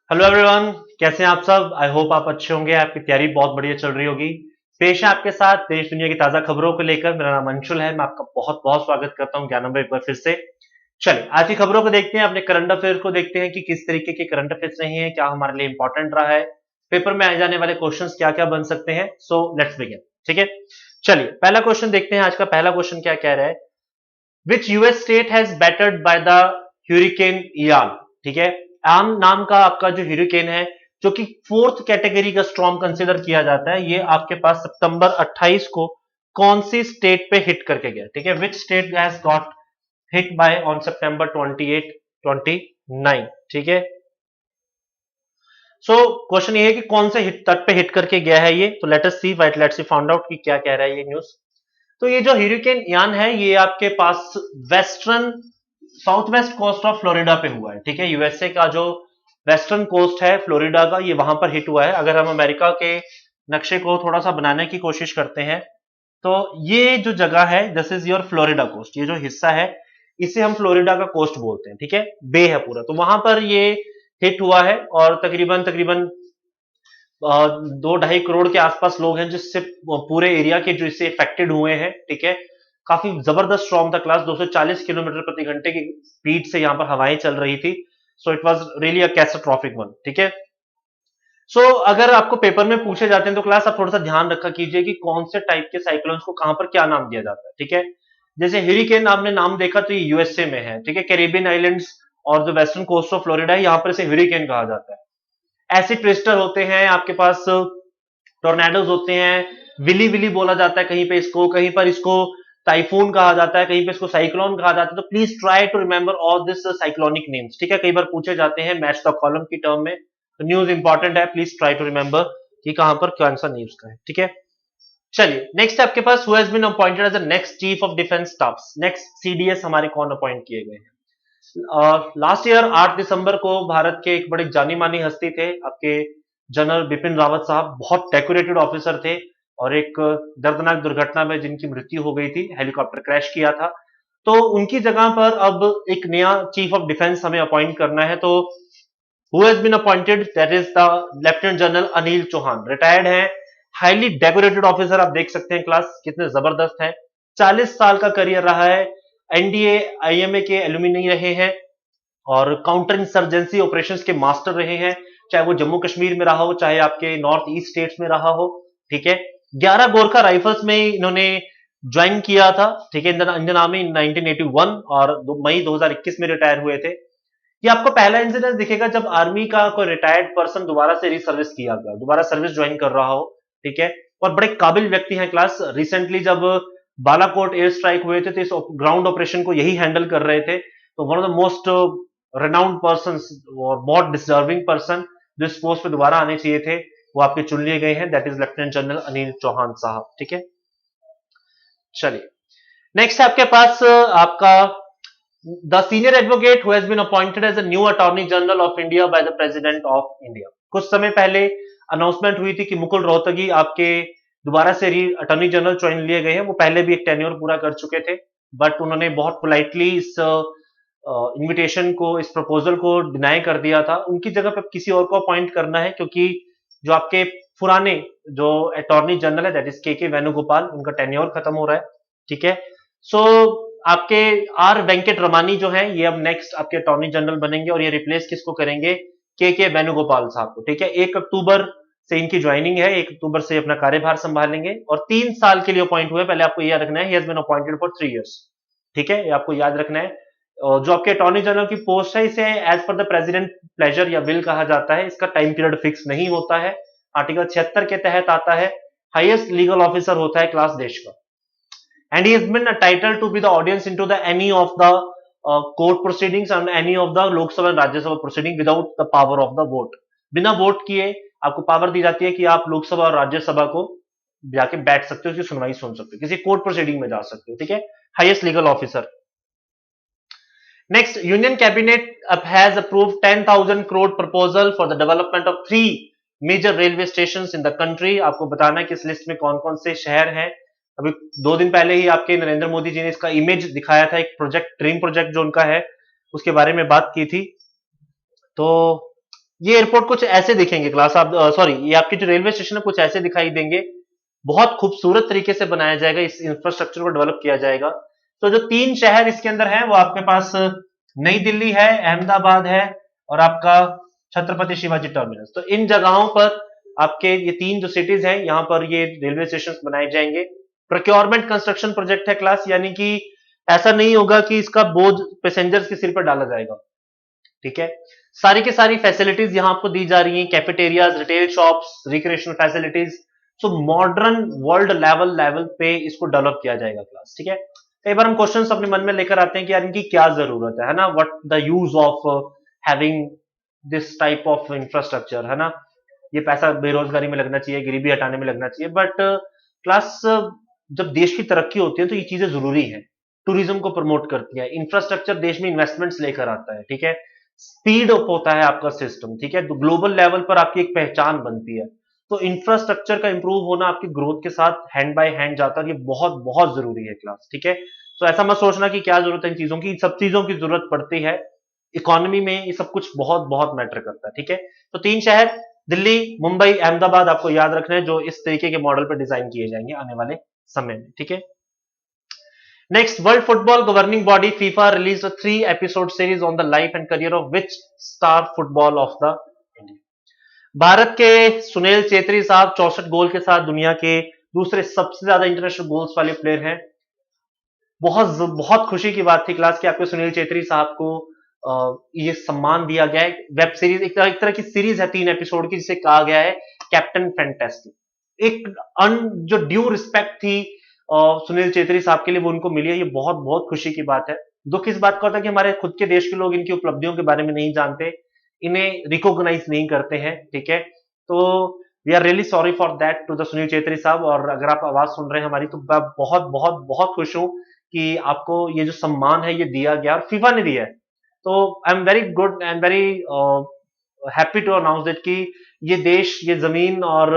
Hello everyone, कैसे हैं आप सब। आई होप आप अच्छे होंगे। आपकी तैयारी बहुत बढ़िया चल रही होगी। पेश है आपके साथ देश दुनिया की ताजा खबरों को लेकर। मेरा नाम अंशुल है। मैं आपका बहुत बहुत स्वागत करता हूं ज्ञान नंबर एक बार फिर से। चलिए आज की खबरों को देखते हैं, अपने करंट अफेयर को देखते हैं कि किस तरीके के करंट अफेयर्स रहे हैं, क्या हमारे लिए इंपॉर्टेंट रहा है, पेपर में आए जाने वाले क्वेश्चन क्या क्या बन सकते हैं। So let's begin. ठीक है, चलिए पहला क्वेश्चन देखते हैं। आज का पहला क्वेश्चन क्या कह रहा है, which US state has battered by the hurricane Ian. ठीक है, आम नाम का आपका जो ह्यूरिकेन है, जो कि फोर्थ कैटेगरी का स्टॉर्म कंसिडर किया जाता है, ये आपके पास सितंबर 28 को कौन सी स्टेट पे हिट करके गया। ठीक है, which state has got hit by on सितंबर 28 29। ठीक है, सो क्वेश्चन ये है कि कौन से हिट तट पे हिट करके गया है ये। तो let us see, wait let's see found out कि क्या कह रहा है ये न्यूज। तो ये जो ह्यूरिकेन यान है, ये आपके पास western south west coast of Florida पे हुआ है। ठीक है, यूएसए का जो वेस्टर्न कोस्ट है फ्लोरिडा का, ये वहां पर हिट हुआ है। अगर हम अमेरिका के नक्शे को थोड़ा सा बनाने की कोशिश करते हैं, तो ये जो जगह है, this is your Florida coast. ये जो हिस्सा है, इसे हम फ्लोरिडा का कोस्ट बोलते हैं। ठीक है, बे है पूरा, तो वहां पर ये हिट हुआ है। और तकरीबन तकरीबन 2-2.5 करोड़ के आसपास लोग हैं जिससे पूरे एरिया के जो इससे इफेक्टेड हुए हैं। ठीक है, काफी जबरदस्त स्ट्रॉम था क्लास, 240 किलोमीटर प्रति घंटे की स्पीड से यहाँ पर हवाएं चल रही थी। So it was really a catastrophic one. ठीक है, सो अगर आपको पेपर में पूछे जाते हैं तो क्लास आप थोड़ा सा ध्यान रखा कीजिए कि कौन से टाइप के साइक्लोन्स को कहां पर क्या नाम दिया जाता है। ठीक है, जैसे हरिकेन आपने नाम देखा तो ये यूएसए में है। ठीक है, कैरेबियन आइलैंड्स और जो वेस्टर्न कोस्ट ऑफ फ्लोरिडा है, यहाँ पर इसे हरिकेन कहा जाता है। ऐसे ट्विस्टर होते हैं आपके पास, टोर्नेडोज होते हैं, विली विली बोला जाता है कहीं पे इसको, कहीं पर इसको टाइफून कहा जाता है, कहीं पे इसको साइक्लोन कहा जाता है। तो please try to remember all this cyclonic names. ठीक है, कई बार पूछे जाते हैं मैच द कॉलम की टर्म में, तो न्यूज इंपॉर्टेंट है, प्लीज ट्राई टू रिमेंबर कि कहां पर कौन सा न्यूज का है। ठीक है, चलिए नेक्स्ट आपके पास, who has been appointed as the next chief of defence staff. Next CDS हमारे कौन अपॉइंट किए गए हैं। लास्ट ईयर 8 दिसंबर को भारत के एक बड़े जानी मानी हस्ती थे आपके जनरल बिपिन रावत साहब। बहुत डेकोरेटेड ऑफिसर थे और एक दर्दनाक दुर्घटना में जिनकी मृत्यु हो गई थी, हेलीकॉप्टर क्रैश किया था। तो उनकी जगह पर अब एक नया चीफ ऑफ डिफेंस हमें अपॉइंट करना है। तो who has been appointed, that is the lieutenant general Anil Chauhan. Retired है, हाईली डेकोरेटेड ऑफिसर। आप देख सकते हैं क्लास कितने जबरदस्त है। 40 साल का करियर रहा है, एनडीए आईएमए के एलुमिनी रहे हैं और काउंटर इंसर्जेंसी ऑपरेशंस के मास्टर रहे हैं, चाहे वो जम्मू कश्मीर में रहा हो, चाहे आपके नॉर्थ ईस्ट स्टेट्स में रहा हो। ठीक है, 11 गोरखा राइफल्स में इन्होंने ज्वाइन किया था। ठीक है, इंडियन आर्मी 1981 और मई 2021 में रिटायर हुए थे। ये आपको पहला इंसिडेंस दिखेगा जब आर्मी का कोई रिटायर्ड पर्सन दोबारा से रिसर्विस किया गया, दोबारा सर्विस ज्वाइन कर रहा हो। ठीक है, और बड़े काबिल व्यक्ति हैं क्लास। रिसेंटली जब बालाकोट एयर स्ट्राइक हुए थे, तो इस ग्राउंड ऑपरेशन को यही हैंडल कर रहे थे। तो one of the most renowned person और बहुत डिजर्विंग पर्सन जो इस पोस्ट पे दोबारा आने चाहिए थे, वो आपके चुन लिए गए हैं। That is lieutenant general Anil Chauhan sahab. ठीक है, चलिए नेक्स्ट आपके पास आपका the senior advocate who has been appointed as a new attorney general of India by the president of India. कुछ समय पहले अनाउंसमेंट हुई थी कि मुकुल रोहतगी आपके दोबारा से अटॉर्नी जनरल चुन लिए गए हैं। वो पहले भी एक टेन्योर पूरा कर चुके थे, बट उन्होंने बहुत पोलाइटली इस इनविटेशन को, इस प्रपोजल को डिनाई कर दिया था। उनकी जगह पे किसी और को अपॉइंट करना है, क्योंकि जो आपके पुराने जो अटॉर्नी जनरल है, दैट इज के वेणुगोपाल, उनका टेन्योर खत्म हो रहा है। ठीक है, सो आपके आर वेंकट रमानी जो है, ये अब नेक्स्ट आपके अटॉर्नी जनरल बनेंगे और ये रिप्लेस किसको करेंगे, के वेणुगोपाल साहब को। ठीक है, 1 अक्टूबर से इनकी ज्वाइनिंग है, 1 अक्टूबर से अपना कार्यभार संभालेंगे और 3 साल के लिए अपॉइंट हुए। पहले आपको याद रखना है, he has been appointed for 3 years. ठीक है, ये आपको याद रखना है। और जो आपके अटॉर्नी जनरल की पोस्ट है, इसे as per the president pleasure या विल कहा जाता है। इसका टाइम पीरियड फिक्स नहीं होता है, आर्टिकल 76 के तहत आता है। हाईएस्ट लीगल ऑफिसर होता है क्लास देश का, and he has been entitled to be the audience into the any of the court proceedings and any of the Lok Sabha and Rajya Sabha proceeding without the power of the vote। बिना vote किए आपको power दी जाती है कि आप लोकसभा और राज्यसभा को जाके बैठ सकते हो, उसकी सुनवाई सुन सकते हो, किसी कोर्ट प्रोसीडिंग में जा सकते हो। ठीक है, highest legal officer. Next, union cabinet has approved 10,000 crore proposal for the development of 3 major railway station in the country. आपको बताना है कि इस लिस्ट में कौन कौन से शहर हैं। अभी 2 दिन पहले ही आपके नरेंद्र मोदी जी ने इसका इमेज दिखाया था, एक प्रोजेक्ट, ड्रीम प्रोजेक्ट जो उनका है, उसके बारे में बात की थी। तो ये एयरपोर्ट कुछ ऐसे दिखेंगे क्लास, आप सॉरी, ये आपके जो रेलवे स्टेशन है कुछ ऐसे दिखाई देंगे। बहुत खूबसूरत तरीके से बनाया जाएगा, इस इंफ्रास्ट्रक्चर को डेवलप किया जाएगा। तो जो 3 शहर इसके अंदर हैं वो आपके पास नई दिल्ली है, अहमदाबाद है और आपका छत्रपति शिवाजी टर्मिनस। तो इन जगहों पर आपके ये 3 जो सिटीज हैं यहाँ पर ये रेलवे स्टेशन बनाए जाएंगे। प्रोक्योरमेंट कंस्ट्रक्शन प्रोजेक्ट है क्लास, यानी कि ऐसा नहीं होगा कि इसका बोझ पैसेंजर्स के सिर पर डाला जाएगा, ठीक है। सारी की सारी फैसिलिटीज यहाँ आपको दी जा रही हैं, cafeterias, retail shops, recreational facilities. So modern world level पे इसको डेवलप किया जाएगा क्लास, ठीक है। कई बार हम क्वेश्चंस अपने मन में लेकर आते हैं कि यार इनकी क्या जरूरत है ना, what the use of having this type of infrastructure, है ना। ये पैसा बेरोजगारी में लगना चाहिए, गरीबी हटाने में लगना चाहिए, बट क्लास जब देश की तरक्की होती है तो ये चीजें जरूरी है। टूरिज्म को प्रमोट करती है, इंफ्रास्ट्रक्चर देश में इन्वेस्टमेंट्स लेकर आता है, ठीक है। स्पीड अप होता है आपका सिस्टम, ठीक है। तो ग्लोबल लेवल पर आपकी एक पहचान बनती है। तो इंफ्रास्ट्रक्चर का इंप्रूव होना आपकी ग्रोथ के साथ हैंड बाय हैंड जाता है, ये बहुत बहुत जरूरी है क्लास, ठीक है। तो ऐसा मत सोचना कि क्या जरूरत है इन चीजों की, इन सब चीजों की जरूरत पड़ती है। इकोनॉमी में ये सब कुछ बहुत बहुत मैटर करता है, ठीक है। तो 3 शहर दिल्ली, मुंबई, अहमदाबाद आपको याद रखना है, जो इस तरीके के मॉडल पर डिजाइन किए जाएंगे आने वाले समय में, ठीक है। Next, World Football Governing Body FIFA released a 3-episode series on the life and career of which star football of the India. Bharat के सुनील चेत्री साहब 64 गोल के साथ दुनिया के दूसरे सबसे ज्यादा इंटरनेशनल गोल्स वाले प्लेयर हैं। बहुत बहुत खुशी की बात थी क्लास कि आपके सुनील चेत्री साहब को ये सम्मान दिया गया है। वेब सीरीज एक तरह की सीरीज है 3 एपिसोड की, जिसे कहा गया है कैप्टन फैंटास्टिक। एक जो ड्यू रिस्पेक्ट थी सुनील चेत्री साहब के लिए वो उनको मिली है, ये बहुत बहुत खुशी की बात है। दुख इस बात का होता है कि हमारे खुद के देश के लोग इनकी उपलब्धियों के बारे में नहीं जानते, इन्हें रिकॉग्नाइज नहीं करते हैं, ठीक है। तो we are really sorry for that to the Sunil Chhetri sahab, और अगर आप आवाज सुन रहे हैं हमारी तो मैं बहुत बहुत बहुत खुश हूं कि आपको ये जो सम्मान है ये दिया गया और फीफा ने दिया है। तो I am very good and very happy to announce that कि ये देश, ये जमीन और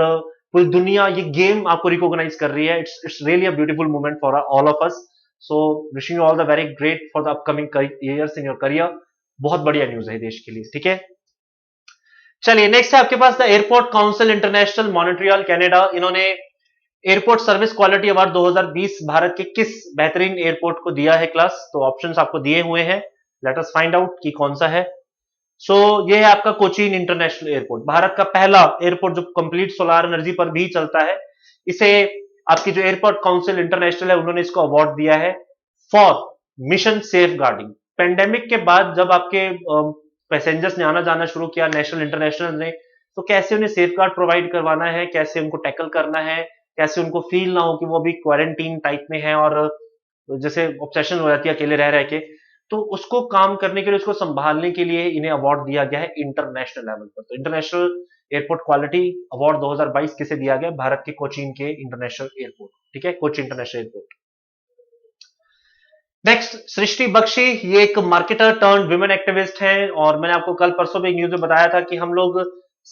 पूरी दुनिया ये गेम आपको रिकॉग्नाइज कर रही है। It's really a beautiful moment for all of us. So wishing you all the very great for the upcoming years in your career. बहुत बढ़िया न्यूज है देश के लिए, ठीक है। चलिए नेक्स्ट है आपके पास the airport council international Montreal Canada. इन्होंने airport service quality award 2020 Bharat के किस बेहतरीन एयरपोर्ट को दिया है क्लास। तो ऑप्शंस आपको दिए हुए हैं, लेट अस फाइंड आउट कि कौन सा है। सो ये है आपका कोचीन इंटरनेशनल एयरपोर्ट, भारत का पहला एयरपोर्ट जो कंप्लीट सोलार एनर्जी पर भी चलता है। इसे आपकी जो एयरपोर्ट काउंसिल इंटरनेशनल है उन्होंने इसको अवार्ड दिया है for mission safeguarding. Pandemic के बाद जब आपके पैसेंजर्स ने आना जाना शुरू किया, नेशनल इंटरनेशनल ने, तो कैसे उन्हें सेफ गार्ड प्रोवाइड करवाना है, कैसे उनको टैकल करना है, कैसे उनको फील ना हो कि वो अभी क्वारंटीन टाइप में है और जैसे ऑब्सेशन हो जाती है अकेले रह रह के, तो उसको काम करने के लिए, उसको संभालने के लिए इन्हें अवार्ड दिया गया है इंटरनेशनल लेवल पर। तो इंटरनेशनल एयरपोर्ट क्वालिटी अवार्ड 2022 किसे दिया गया? भारत के कोचीन के इंटरनेशनल एयरपोर्ट, ठीक है, कोची इंटरनेशनल एयरपोर्ट। नेक्स्ट, सृष्टि बख्शी, ये एक मार्केटर टर्न विमेन एक्टिविस्ट हैं, और मैंने आपको कल परसों भी एक न्यूज में बताया था कि हम लोग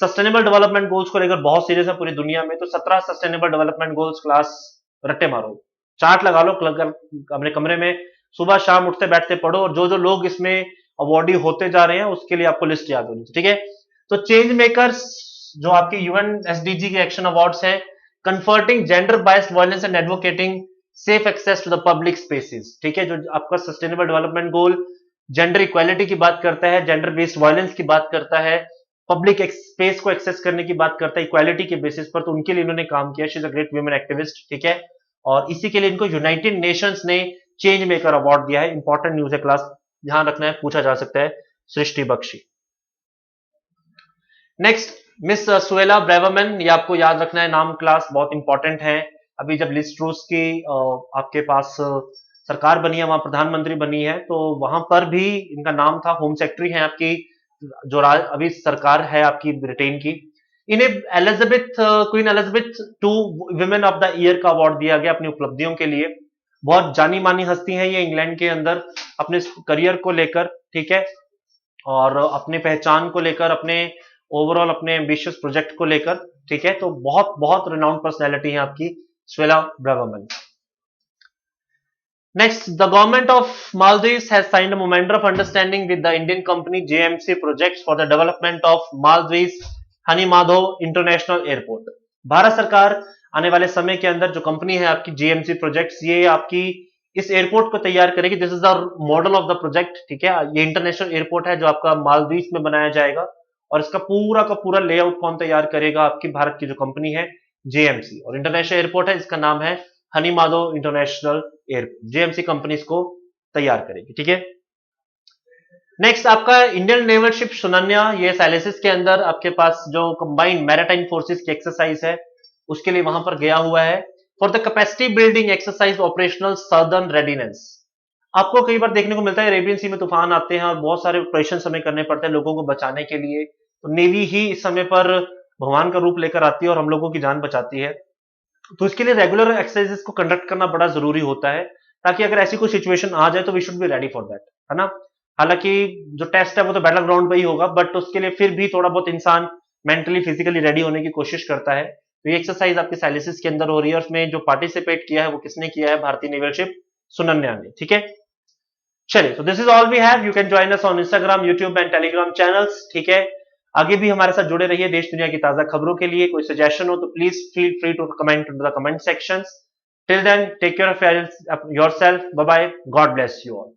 सस्टेनेबल डेवलपमेंट गोल्स को लेकर बहुत सीरियस है पूरी दुनिया में। तो 17 sustainable development goals class, Ratte मारो, चार्ट लगा लो अपने कमरे में, सुबह शाम उठते बैठते पढ़ो, और जो जो लोग इसमें अवार्डी होते जा रहे हैं उसके लिए आपको लिस्ट याद होनी चाहिए, ठीक है। तो चेंज मेकर्स जो आपके यूएन एसडीजी के एक्शन अवार्ड्स हैं, converting gender biased violence and advocating safe access to the public spaces, ठीक है। जो आपका sustainable development goal gender equality की बात करता है, जेंडर बेस्ड वायलेंस की बात करता है, पब्लिक स्पेस को एक्सेस करने की बात करता है इक्वालिटी के बेसिस पर, तो उनके लिए इन्होंने काम किया। She is a great women activist, ठीक है। और इसी के लिए इनको यूनाइटेड नेशंस ने चेंज मेकर अवार्ड दिया है। इंपॉर्टेंट न्यूज है क्लास, ध्यान रखना है, पूछा जा सकता है। Srishti Bakshi. Next, miss Suella Braverman, ये आपको याद रखना है नाम क्लास, बहुत इंपॉर्टेंट है। अभी जब लिज ट्रूस की आपके पास सरकार बनी है, वहां प्रधानमंत्री बनी है, तो वहां पर भी इनका नाम था। होम सेक्रेटरी है आपकी जो अभी सरकार है आपकी ब्रिटेन की। इन्हें Elizabeth, queen Elizabeth two women of the year का अवार्ड दिया गया अपनी उपलब्धियों के लिए। बहुत जानी मानी हस्ती है ये इंग्लैंड के अंदर, अपने करियर को लेकर, ठीक है, और अपने पहचान को लेकर, अपने ओवरऑल अपने एम्बिशियस प्रोजेक्ट को लेकर, ठीक है। तो बहुत बहुत रिनाउंड पर्सनैलिटी है आपकी Suella Braverman. Next, the government of Maldives has signed a memorandum of understanding with the Indian company JMC Projects for the development of Maldives Hanimado International Airport. Bharat सरकार आने वाले समय के अंदर जो कंपनी है आपकी JMC प्रोजेक्ट्स, ये आपकी इस एयरपोर्ट को तैयार करेगी. This is the model of the project. ठीक है, ये इंटरनेशनल एयरपोर्ट है जो आपका मालदीव में बनाया जाएगा और इसका पूरा का पूरा लेआउट कौन तैयार करेगा? आपकी भारत की जो कंपनी है JMC. और इंटरनेशनल एयरपोर्ट है, इसका नाम है हनीमादो इंटरनेशनल एयरपोर्ट. जेएमसी कंपनी इसको तैयार करेगी. ठीक है. नेक्स्ट आपका इंडियन नेवल शिप सुनन्या, ये साइलेसिस के अंदर आपके पास जो कंबाइंड मैरिटाइम फोर्सेस की एक्सरसाइज है उसके लिए वहां पर गया हुआ है for the capacity building exercise operational southern readiness. आपको कई बार देखने को मिलता है अरेबियन सी में तूफान आते हैं और बहुत सारे ऑपरेशन हमें करने पड़ते हैं लोगों को बचाने के लिए. तो नेवी ही इस समय पर भगवान का रूप लेकर आती है और हम लोगों की जान बचाती है. तो इसके लिए रेगुलर एक्सरसाइजेस को कंडक्ट करना बड़ा जरूरी होता है ताकि अगर ऐसी कोई सिचुएशन आ जाए तो we should be ready for that, है ना. हालांकि जो टेस्ट है वो तो बैटल ग्राउंड पे ही होगा, बट उसके लिए फिर भी थोड़ा बहुत इंसान मेंटली फिजिकली रेडी होने की कोशिश करता है. तो ये एक्सरसाइज आपके साइलिसिस के अंदर हो रही है और उसमें जो पार्टिसिपेट किया है वो किसने किया है? भारतीय नेवल शिप सुनन्या ने. ठीक है, चलिए. तो this is all we have. You can join us on Instagram, YouTube and Telegram channels. ठीक है, आगे भी हमारे साथ जुड़े रहिए देश दुनिया की ताजा खबरों के लिए. कोई सजेशन हो तो please feel free to comment in the comment sections. Till then take care of yourself. Bye bye. God bless you all.